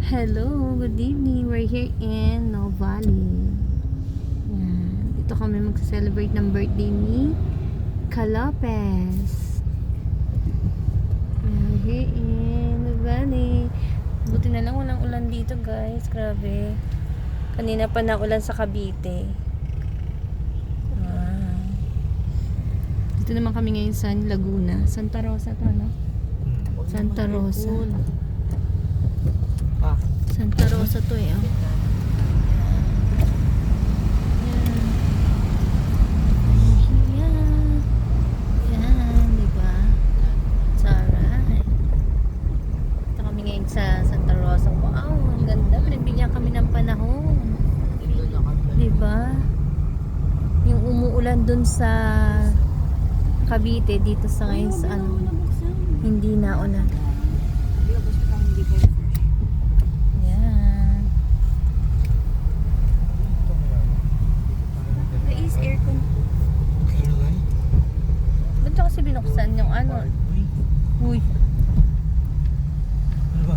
Hello, good evening. We're here in Novali. Yan. Dito kami mag-celebrate ng birthday ni Kalopez. We're here in Novali. Buti na lang walang ulan dito, guys. Grabe. Kanina pa na ulan sa Cavite. Dito naman kami ngayon sa Laguna. Santa Rosa to, no? Santa Rosa. Santa Rosa to eh. Oh. Yan. Yan, diba? Saray. Ito kami ngayon sa Santa Rosa. Wow, ang ganda. Pinagbigyan kami ng panahon. Diba? Yung umuulan dun sa Cavite, dito sa ngayon sa ano, hindi na ulan. Kasi binuksan yung ano. Uy. Ano ba?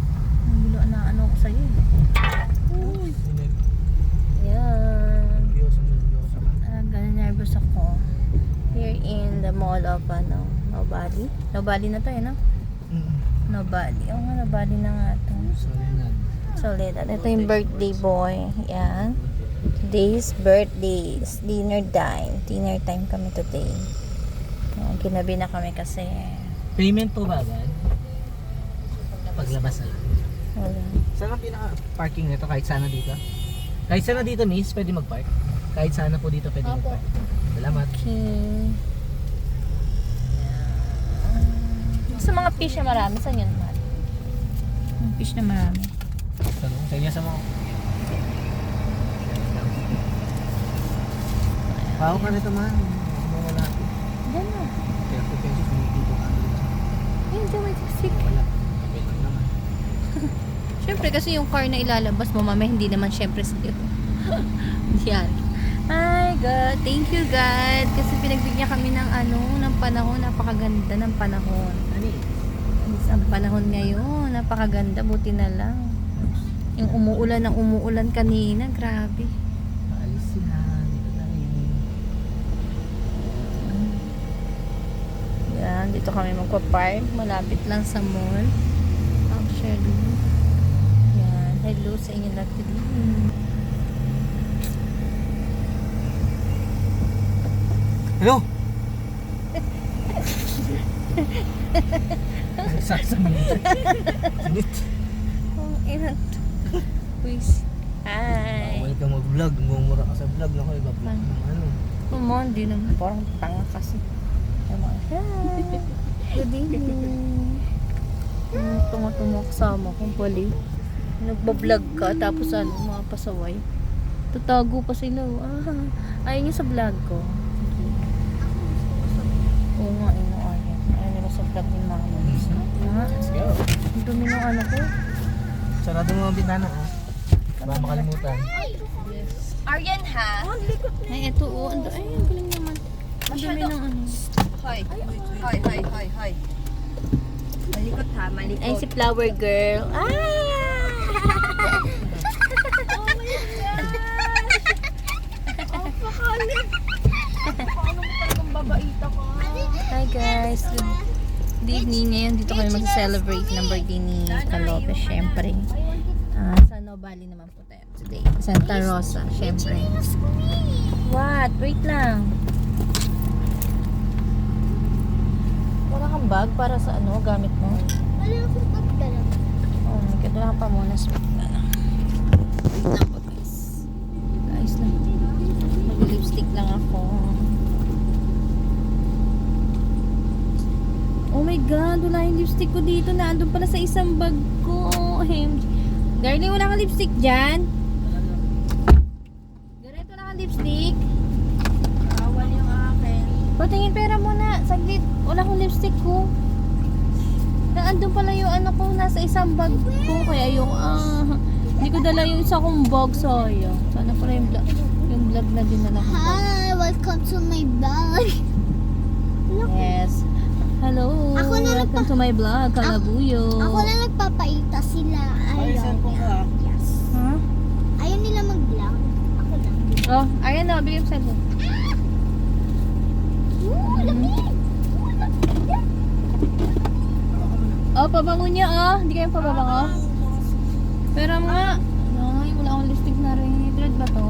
Ang na ano ko sa'yo. Uy. Yan. Nervous ako. Here in the mall of ano, Novali. Novali na tayo, no? Novali. Oo nga, Novali na nga ito. Soledad. Ito yung birthday boy. Yan. Today's birthdays. Dinner time. Dinner time kami today. Ginabi na kami kasi Payment po ba agad? Paglabas na lang. wala. Saan ang pinaka-parking nito? Kahit sana dito? Kahit sana dito, miss, pwede mag-park? Kahit sana po dito pwede mag-park. Salamat. Okay. Sa mga fish na marami, saan yun naman? Yung fish na marami. Sa inyo sa mga... Pao ka nito man. Wala. Diyan na. Kaya po pesos, hindi dito ka. Ayun, diyan may siksik. Wala. Kapit naman. Siyempre kasi yung car na ilalabas mo, mamaya hindi naman siyempre sa'yo. Yan. Hi God, thank you God. Kasi pinagbigyan kami ng ano, ng panahon. Napakaganda ng panahon. Ang panahon ngayon, napakaganda. Buti na lang. Yung umuulan ng umuulan kanina, grabe. Paalis sila. Dito tayo. Yan, dito kami magpa-park. Malapit lang sa mall. Actually. Yan. Hello sa inyo lahat today. Hello! Sasamit. Sinit. Oh, ina to. Please. Hi. Bawal kang mag-vlog. Mumura ka sa vlog. Ako, iba-vlog ng ano. Come on, di naman. Parang tanga kasi. Hi. Good evening. Tunga-tunga kasama kong pali. Nagbablog ka, tapos ano, mga pasaway. Tatago pa sila. Ayaw niyo sa vlog ko. Oo nga, ayaw nila sa vlog ni mama. Let's go. Ang dumi ng ano ko. Sarado mo ang bintana, ha? Baka makalimutan. Aryan ha? Ay, eto oh. Ay, ang galing naman. Ang dumi ng ano. Hoy. Hoy, hoy, hoy, hoy. Malikot ha, malikot. Ay, si Flower Girl. Ah! Oh my gosh! Oh, pakalim! Paano mo talagang babaita ka? Hi guys. Good evening. Ngayon dito kami mag-celebrate ng birthday ni Kalopez, syempre. Sa Novali naman po tayo today. Santa Rosa, syempre. What? Wait lang. Wala kang bag para sa ano, gamit mo? Wala akong pagdala. Oh my God, wala pa muna. Wait lang po guys. Guys lang. Mag-lipstick lang ako. Oh my God, wala yung lipstick ko dito. Naandun pala sa isang bag ko. OMG. Garly, wala kang lipstick dyan? Garly, wala kang lipstick? Awal yung akin. Patingin pera mo na. Saglit. Wala akong lipstick ko. Naandun pala yung ano ko. Nasa isang bag ko. Kaya yung hindi ko dala yung isa kong bag. Sayang. Sana pala yung vlog na dinala ko. Hi, welcome to my vlog. Yes. Hello. Ako na Welcome to my vlog, Kalabuyo. Ako na paita sila. Ay, cellphone ka ah. Yes. Ha? Ayaw nila mag-vlog. Ako lang. Oh, ayan na, bigyan mo sa cellphone. Lamig! Oh, pabango niya oh. Hindi kayo pababango? Pero nga, ay, wala akong listig na rin. Dread ba to?